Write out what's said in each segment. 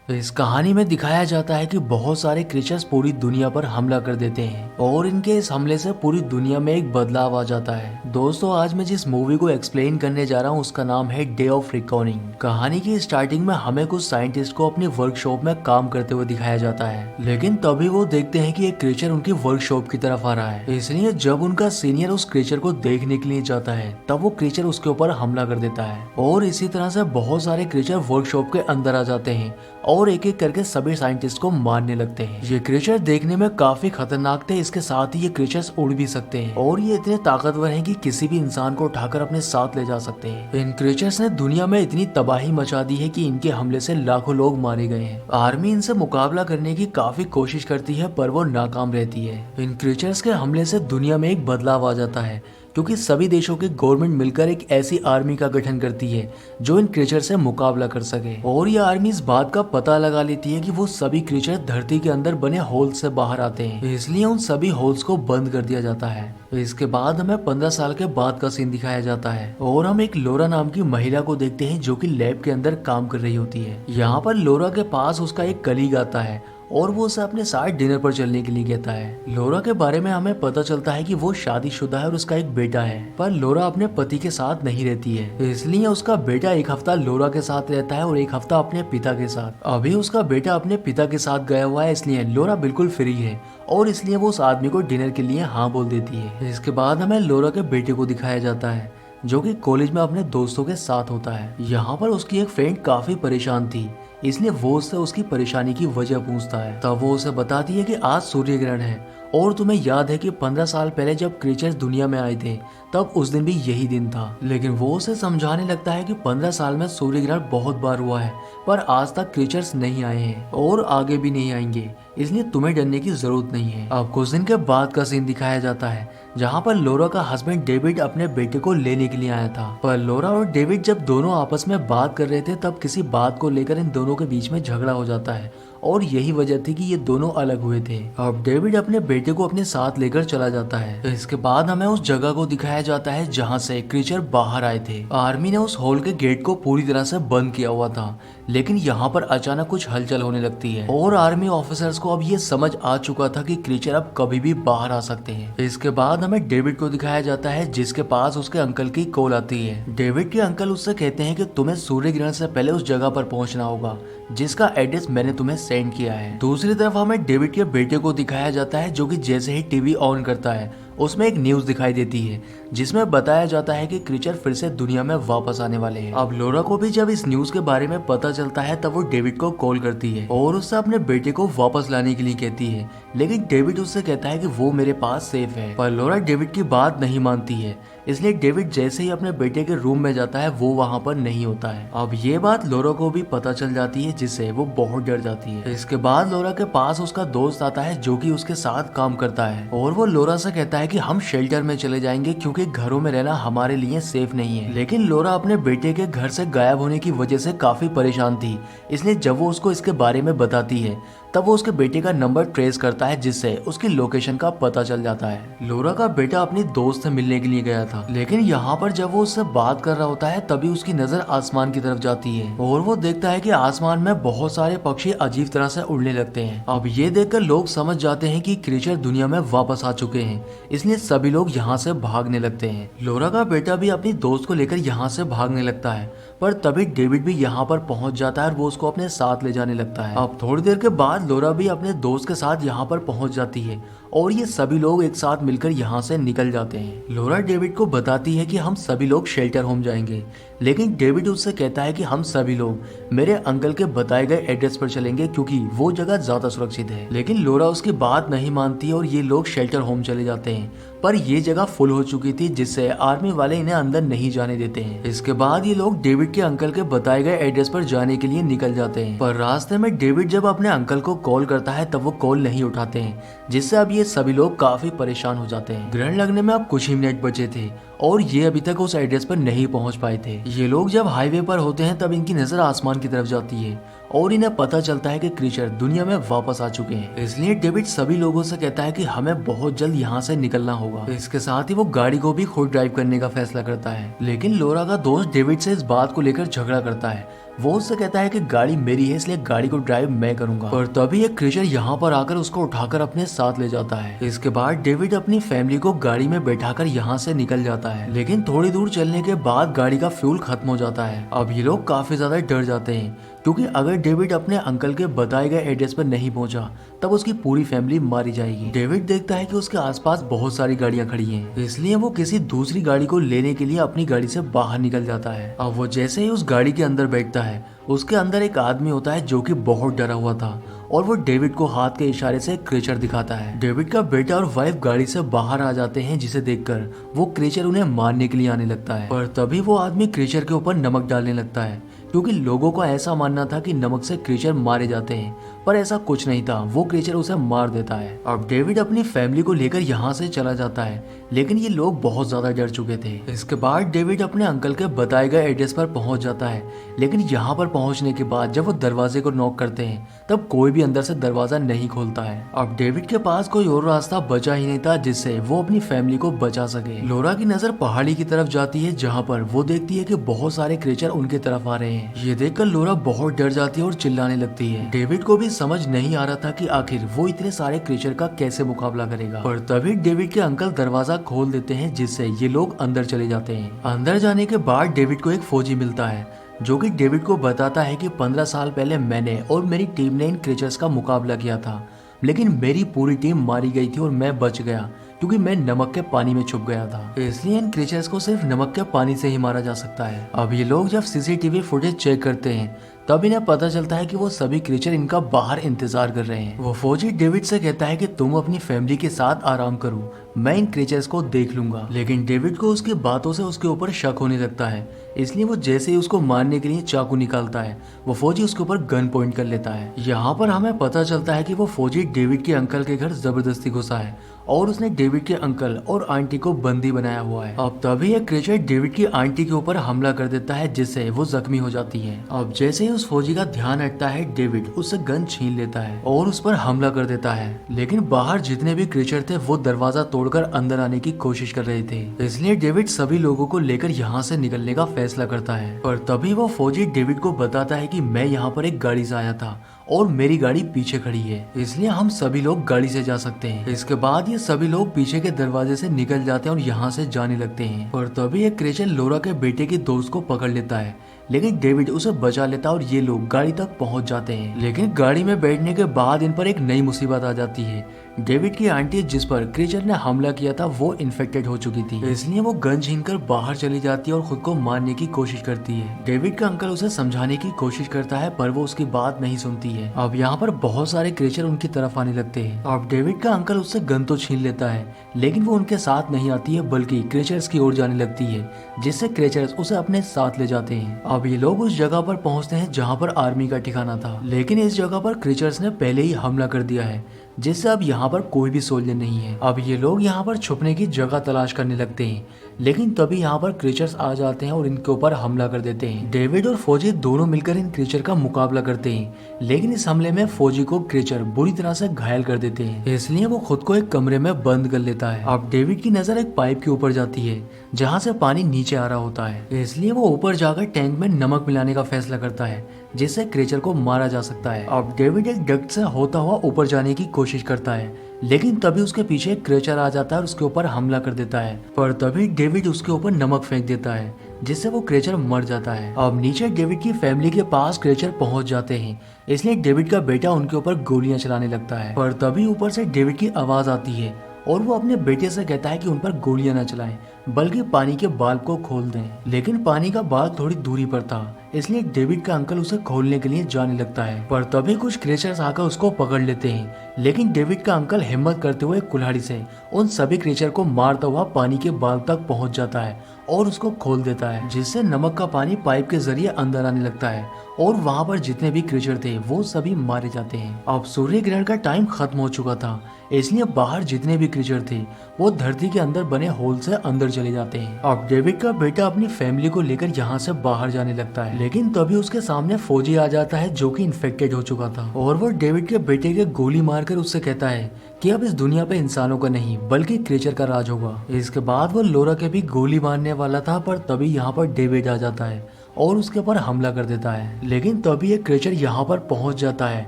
इस कहानी में दिखाया जाता है कि बहुत सारे क्रीचर्स पूरी दुनिया पर हमला कर देते हैं और इनके इस हमले से पूरी दुनिया में एक बदलाव आ जाता है। दोस्तों, आज मैं जिस मूवी को एक्सप्लेन करने जा रहा हूँ उसका नाम है डे ऑफ रिकॉर्डिंग। कहानी की स्टार्टिंग में हमें कुछ साइंटिस्ट को अपनी वर्कशॉप में काम करते हुए दिखाया जाता है, लेकिन तभी वो देखते हैं कि एक क्रीचर उनकी वर्कशॉप की तरफ आ रहा है। इसलिए जब उनका सीनियर उस क्रीचर को देखने के लिए जाता है तब वो क्रीचर उसके ऊपर हमला कर देता है और इसी तरह से बहुत सारे क्रीचर वर्कशॉप के अंदर आ जाते हैं और एक एक करके सभी साइंटिस्ट को मारने लगते हैं। ये क्रीचर देखने में काफी खतरनाक थे, इसके साथ ही ये क्रीचर्स उड़ भी सकते हैं और ये इतने ताकतवर हैं कि किसी भी इंसान को उठाकर अपने साथ ले जा सकते हैं। इन क्रीचर्स ने दुनिया में इतनी तबाही मचा दी है कि इनके हमले से लाखों लोग मारे गए हैं। आर्मी इनसे मुकाबला करने की काफी कोशिश करती है पर वो नाकाम रहती है। इन क्रीचर्स के हमले से दुनिया में एक बदलाव आ जाता है क्योंकि सभी देशों की गवर्नमेंट मिलकर एक ऐसी आर्मी का गठन करती है जो इन क्रीचर से मुकाबला कर सके। और ये आर्मी इस बात का पता लगा लेती है कि वो सभी क्रीचर धरती के अंदर बने होल से बाहर आते हैं, इसलिए उन सभी होल्स को बंद कर दिया जाता है। इसके बाद हमें 15 साल के बाद का सीन दिखाया जाता है और हम एक लोरा नाम की महिला को देखते हैं जो कि लैब के अंदर काम कर रही होती है। यहाँ पर लोरा के पास उसका एक कलीग आता है और वो उसे अपने साथ डिनर पर चलने के लिए कहता है। लोरा के बारे में हमें पता चलता है कि वो शादीशुदा है और उसका एक बेटा है, पर लोरा अपने पति के साथ नहीं रहती है, इसलिए उसका बेटा एक हफ्ता लोरा के साथ रहता है और एक हफ्ता अपने पिता के साथ। अभी उसका बेटा अपने पिता के साथ गया हुआ है, इसलिए लोरा बिल्कुल फ्री है और इसलिए वो उस आदमी को डिनर के लिए हाँ बोल देती है। इसके बाद हमें लोरा के बेटे को दिखाया जाता है जो कि कॉलेज में अपने दोस्तों के साथ होता है। यहाँ पर उसकी एक फ्रेंड काफी परेशान थी, इसलिए वो उससे उसकी परेशानी की वजह पूछता है। तब वो उसे बताती है कि आज सूर्य ग्रहण है और तुम्हें याद है कि 15 साल पहले जब क्रीचर्स दुनिया में आए थे तब उस दिन भी यही दिन था। लेकिन वो उसे समझाने लगता है कि 15 साल में सूर्य ग्रहण बहुत बार हुआ है पर आज तक क्रीचर्स नहीं आए हैं और आगे भी नहीं आएंगे, इसलिए तुम्हें डरने की जरूरत नहीं है। अब कुछ दिन के बाद का सीन दिखाया जाता है जहाँ पर लोरा का हस्बैंड डेविड अपने बेटे को लेने के लिए आया था। पर लोरा और डेविड जब दोनों आपस में बात कर रहे थे तब किसी बात को लेकर इन दोनों के बीच में झगड़ा हो जाता है और यही वजह थी कि ये दोनों अलग हुए थे। अब डेविड अपने बेटे को अपने साथ लेकर चला जाता है। इसके बाद हमें उस जगह को दिखाया जाता है जहाँ से क्रीचर बाहर आए थे। आर्मी ने उस हॉल के गेट को पूरी तरह से बंद किया हुआ था, लेकिन यहाँ पर अचानक कुछ हलचल होने लगती है और आर्मी ऑफिसर्स को अब ये समझ आ चुका था कि क्रीचर अब कभी भी बाहर आ सकते हैं। इसके बाद हमें डेविड को दिखाया जाता है जिसके पास उसके अंकल की कॉल आती है। डेविड के अंकल उससे कहते हैं कि तुम्हें सूर्य ग्रहण से पहले उस जगह पर पहुंचना होगा जिसका एड्रेस मैंने तुम्हें सेंड किया है। दूसरी तरफ हमें डेविड के बेटे को दिखाया जाता है जो कि जैसे ही टीवी ऑन करता है उसमें एक न्यूज दिखाई देती है जिसमें बताया जाता है कि क्रीचर फिर से दुनिया में वापस आने वाले हैं। अब लोरा को भी जब इस न्यूज के बारे में पता चलता है तब वो डेविड को कॉल करती है और उससे अपने बेटे को वापस लाने के लिए कहती है, लेकिन डेविड उससे कहता है कि वो मेरे पास सेफ है। पर लोरा डेविड की बात नहीं मानती है, इसलिए डेविड जैसे ही अपने बेटे के रूम में जाता है वो वहाँ पर नहीं होता है। अब ये बात लोरा को भी पता चल जाती है जिससे वो बहुत डर जाती है। इसके बाद लोरा के पास उसका दोस्त आता है जो कि उसके साथ काम करता है और वो लोरा से कहता है कि हम शेल्टर में चले जाएंगे क्योंकि घरों में रहना हमारे लिए सेफ नहीं है। लेकिन लोरा अपने बेटे के घर से गायब होने की वजह से काफी परेशान थी, इसलिए जब वो उसको इसके बारे में बताती है तब वो उसके बेटे का नंबर ट्रेस करता है जिससे उसकी लोकेशन का पता चल जाता है। लोरा का बेटा अपनी दोस्त से मिलने के लिए गया था, लेकिन यहाँ पर जब वो उससे बात कर रहा होता है तभी उसकी नजर आसमान की तरफ जाती है और वो देखता है कि आसमान में बहुत सारे पक्षी अजीब तरह से उड़ने लगते हैं। अब ये देखकर लोग समझ जाते हैं कि क्रीचर दुनिया में वापस आ चुके हैं, इसलिए सभी लोग यहाँ से भागने लगते हैं। लोरा का बेटा भी अपनी दोस्त को लेकर यहाँ से भागने लगता है, पर तभी डेविड भी यहाँ पर पहुंच जाता है और वो उसको अपने साथ ले जाने लगता है। अब थोड़ी देर के बाद लोरा भी अपने दोस्त के साथ यहाँ पर पहुंच जाती है और ये सभी लोग एक साथ मिलकर यहाँ से निकल जाते हैं। लोरा डेविड को बताती है कि हम सभी लोग शेल्टर होम जाएंगे, लेकिन डेविड उससे कहता है कि हम सभी लोग मेरे अंकल के बताए गए एड्रेस पर चलेंगे क्योंकि वो जगह ज्यादा सुरक्षित है। लेकिन लोरा उसकी बात नहीं मानती और ये लोग शेल्टर होम चले जाते हैं, पर ये जगह फुल हो चुकी थी जिससे आर्मी वाले इन्हें अंदर नहीं जाने देते हैं। इसके बाद ये लोग डेविड के अंकल के बताए गए एड्रेस पर जाने के लिए निकल जाते हैं, पर रास्ते में डेविड जब अपने अंकल को कॉल करता है तब वो कॉल नहीं उठाते हैं, जिससे अब ये सभी लोग काफी परेशान हो जाते हैं। ग्रहण लगने में अब कुछ ही मिनट बचे थे और ये अभी तक उस एड्रेस पर नहीं पहुंच पाए थे। ये लोग जब हाईवे पर होते हैं तब इनकी नजर आसमान की तरफ जाती है और इन्हें पता चलता है कि क्रीचर दुनिया में वापस आ चुके हैं। इसलिए डेविड सभी लोगों से कहता है कि हमें बहुत जल्द यहाँ से निकलना होगा। इसके साथ ही वो गाड़ी को भी खुद ड्राइव करने का फैसला करता है, लेकिन लोरा का दोस्त डेविड से इस बात को लेकर झगड़ा करता है। वो उससे कहता है कि गाड़ी मेरी है इसलिए गाड़ी को ड्राइव मैं करूंगा। पर तभी एक क्रीचर यहाँ पर आकर उसको उठाकर अपने साथ ले जाता है। इसके बाद डेविड अपनी फैमिली को गाड़ी में बैठाकर यहाँ से निकल जाता है, लेकिन थोड़ी दूर चलने के बाद गाड़ी का फ्यूल खत्म हो जाता है। अब ये लोग काफी ज्यादा डर जाते हैं, क्योंकि अगर डेविड अपने अंकल के बताए गए एड्रेस पर नहीं पहुंचा तब उसकी पूरी फैमिली मारी जाएगी। डेविड देखता है कि उसके आसपास बहुत सारी गाड़ियां खड़ी हैं, इसलिए वो किसी दूसरी गाड़ी को लेने के लिए अपनी गाड़ी से बाहर निकल जाता है। अब वो जैसे ही उस गाड़ी के अंदर बैठता है, उसके अंदर एक आदमी होता है जो कि बहुत डरा हुआ था और वो डेविड को हाथ के इशारे से क्रीचर दिखाता है। डेविड का बेटा और वाइफ गाड़ी से बाहर आ जाते हैं, जिसे देखकर वो क्रीचर उन्हें मारने के लिए आने लगता है। पर तभी वो आदमी क्रीचर के ऊपर नमक डालने लगता है, क्योंकि लोगों का ऐसा मानना था कि नमक से क्रीचर मारे जाते हैं, पर ऐसा कुछ नहीं था। वो क्रीचर उसे मार देता है। अब डेविड अपनी फैमिली को लेकर यहाँ से चला जाता है, लेकिन ये लोग बहुत ज्यादा डर चुके थे। इसके बाद डेविड अपने अंकल के बताए गए एड्रेस पर पहुंच जाता है, लेकिन यहाँ पर पहुंचने के बाद जब वो दरवाजे को नॉक करते हैं तब कोई भी अंदर से दरवाजा नहीं खोलता है। अब डेविड के पास कोई और रास्ता बचा ही नहीं था जिससे वो अपनी फैमिली को बचा सके। लोरा की नजर पहाड़ी की तरफ जाती है, जहाँ पर वो देखती है कि बहुत सारे क्रीचर उनके तरफ आ रहे हैं। ये देखकर लोरा बहुत डर जाती है और चिल्लाने लगती है। डेविड को भी समझ नहीं आ रहा था कि आखिर वो इतने सारे क्रीचर का कैसे मुकाबला करेगा। पर तभी डेविड के अंकल दरवाजा खोल देते हैं, जिससे ये लोग अंदर चले जाते हैं। अंदर जाने के बाद डेविड को एक फौजी मिलता है, जो कि डेविड को बताता है कि 15 साल पहले मैंने और मेरी टीम ने इन क्रीचर्स का मुकाबला किया था, लेकिन मेरी पूरी टीम मारी गई थी और मैं बच गया क्योंकि मैं नमक के पानी में छुप गया था। इसलिए इन क्रीचर्स को सिर्फ नमक के पानी से ही मारा जा सकता है। अब ये लोग जब सीसीटीवी फुटेज चेक करते हैं तब इन्हें पता चलता है कि वो सभी क्रीचर इनका बाहर इंतजार कर रहे हैं। वो फौजी डेविड से कहता है कि तुम अपनी फैमिली के साथ आराम करो, मैं इन क्रीचर्स को देख लूंगा। लेकिन डेविड को उसकी बातों से उसके ऊपर शक होने लगता है, इसलिए वो जैसे ही उसको मारने के लिए चाकू निकालता है, वो फौजी उसके ऊपर गन पॉइंट कर लेता है। यहाँ पर हमें पता चलता है कि वो फौजी डेविड के अंकल के घर जबरदस्ती घुसा है और उसने डेविड के अंकल और आंटी को बंदी बनाया हुआ है। अब तभी एक क्रीचर डेविड की आंटी के ऊपर हमला कर देता है, जिससे वो जख्मी हो जाती है। अब जैसे ही उस फौजी का ध्यान हटता है, डेविड उससे गन छीन लेता है और उस पर हमला कर देता है। लेकिन बाहर जितने भी क्रीचर थे वो दरवाजा तोड़कर अंदर आने की कोशिश कर रहे थे, इसलिए डेविड सभी लोगों को लेकर यहाँ से निकलने का फैसला करता है। पर तभी वो फौजी डेविड को बताता है कि मैं यहाँ पर एक गाड़ी से आया था और मेरी गाड़ी पीछे खड़ी है, इसलिए हम सभी लोग गाड़ी से जा सकते हैं। इसके बाद ये सभी लोग पीछे के दरवाजे से निकल जाते हैं और यहाँ से जाने लगते हैं। पर तभी एक क्रीचर लोरा के बेटे के दोस्त को पकड़ लेता है, लेकिन डेविड उसे बचा लेता है और ये लोग गाड़ी तक पहुंच जाते हैं। लेकिन गाड़ी में बैठने के बाद इन पर एक नई मुसीबत आ जाती है। डेविड की आंटी जिस पर क्रीचर ने हमला किया था वो इन्फेक्टेड हो चुकी थी, इसलिए वो गन छीनकर बाहर चली जाती है और खुद को मारने की कोशिश करती है। डेविड का अंकल उसे समझाने की कोशिश करता है, पर वो उसकी बात नहीं सुनती है। अब यहाँ पर बहुत सारे क्रीचर उनकी तरफ आने लगते हैं। अब डेविड का अंकल उससे गन तो छीन लेता है, लेकिन वो उनके साथ नहीं आती है, बल्कि क्रीचर्स की ओर जाने लगती है, जिससे क्रीचर्स उसे अपने साथ ले जाते हैं। अब ये लोग उस जगह पर पहुंचते हैं जहाँ पर आर्मी का ठिकाना था, लेकिन इस जगह पर क्रीचर्स ने पहले ही हमला कर दिया है, जिससे अब यहाँ पर कोई भी सोल्जर नहीं है। अब ये लोग यहाँ पर छुपने की जगह तलाश करने लगते हैं, लेकिन तभी यहाँ पर क्रीचर्स आ जाते हैं और इनके ऊपर हमला कर देते हैं। डेविड और फौजी दोनों मिलकर इन क्रीचर का मुकाबला करते हैं, लेकिन इस हमले में फौजी को क्रीचर बुरी तरह से घायल कर देते हैं, इसलिए वो खुद को एक कमरे में बंद कर लेता है। अब डेविड की नजर एक पाइप के ऊपर जाती है जहाँ से पानी नीचे आ रहा होता है, इसलिए वो ऊपर जाकर टैंक में नमक मिलाने का फैसला करता है, जिससे क्रीचर को मारा जा सकता है। अब डेविड एक डक्ट से होता हुआ ऊपर जाने की कोशिश करता है, लेकिन तभी उसके पीछे एक क्रीचर आ जाता है और उसके ऊपर हमला कर देता है। पर तभी डेविड उसके ऊपर नमक फेंक देता है, जिससे वो क्रीचर मर जाता है। अब नीचे डेविड की फैमिली के पास क्रीचर पहुंच जाते हैं, इसलिए डेविड का बेटा उनके ऊपर गोलियां चलाने लगता है। पर तभी ऊपर से डेविड की आवाज आती है और वो अपने बेटे से कहता है कि उन पर गोलियां न चलाएं, बल्कि पानी के बाल्ब को खोल दें। लेकिन पानी का बाल्ब थोड़ी दूरी पर था, इसलिए डेविड का अंकल उसे खोलने के लिए जाने लगता है। पर तभी कुछ क्रीचर्स आकर उसको पकड़ लेते हैं, लेकिन डेविड का अंकल हिम्मत करते हुए कुल्हाड़ी से उन सभी क्रीचर को मारता हुआ पानी के बाल्ब तक पहुंच जाता है और उसको खोल देता है, जिससे नमक का पानी पाइप के जरिए अंदर आने लगता है और वहाँ पर जितने भी क्रीचर थे वो सभी मारे जाते हैं। अब सूर्य ग्रहण का टाइम खत्म हो चुका था, इसलिए बाहर जितने भी क्रीचर थे वो धरती के अंदर बने होल से अंदर चले जाते हैं। अब डेविड का बेटा अपनी फैमिली को लेकर यहाँ से बाहर जाने लगता है, लेकिन तभी उसके सामने फौजी आ जाता है जो कि इन्फेक्टेड हो चुका था और वो डेविड के बेटे के गोली मारकर उससे कहता है कि अब इस दुनिया पे इंसानों का नहीं बल्कि क्रीचर का राज होगा। इसके बाद वो लोरा के भी गोली मारने वाला था, पर तभी यहाँ पर डेविड आ जाता है और उसके ऊपर हमला कर देता है। लेकिन तभी एक क्रीचर यहाँ पर पहुंच जाता है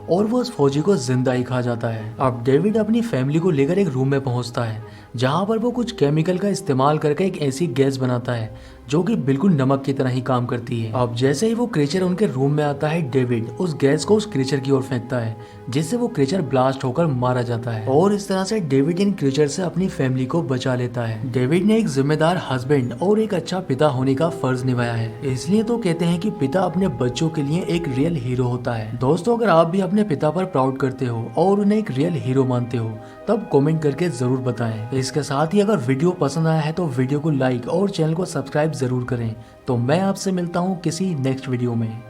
और वो उस फौजी को जिंदा ही खा जाता है। अब डेविड अपनी फैमिली को लेकर एक रूम में पहुंचता है जहाँ पर वो कुछ केमिकल का इस्तेमाल करके एक ऐसी गैस बनाता है जो कि बिल्कुल नमक की तरह ही काम करती है। अब जैसे ही वो क्रीचर उनके रूम में आता है, डेविड उस गैस को उस क्रीचर की ओर फेंकता है जिससे वो क्रीचर ब्लास्ट होकर मारा जाता है और इस तरह से डेविड इन क्रीचर से अपनी फैमिली को बचा लेता है। डेविड ने एक जिम्मेदार हस्बैंड और एक अच्छा पिता होने का फर्ज निभाया है, इसलिए तो कहते हैं कि पिता अपने बच्चों के लिए एक रियल हीरो होता है। दोस्तों, अगर आप भी अपने पिता पर प्राउड करते हो और उन्हें एक रियल हीरो मानते हो तब कमेंट करके जरूर बताएं। इसके साथ ही अगर वीडियो पसंद आया है तो वीडियो को लाइक और चैनल को सब्सक्राइब जरूर करें। तो मैं आपसे मिलता हूँ किसी नेक्स्ट वीडियो में।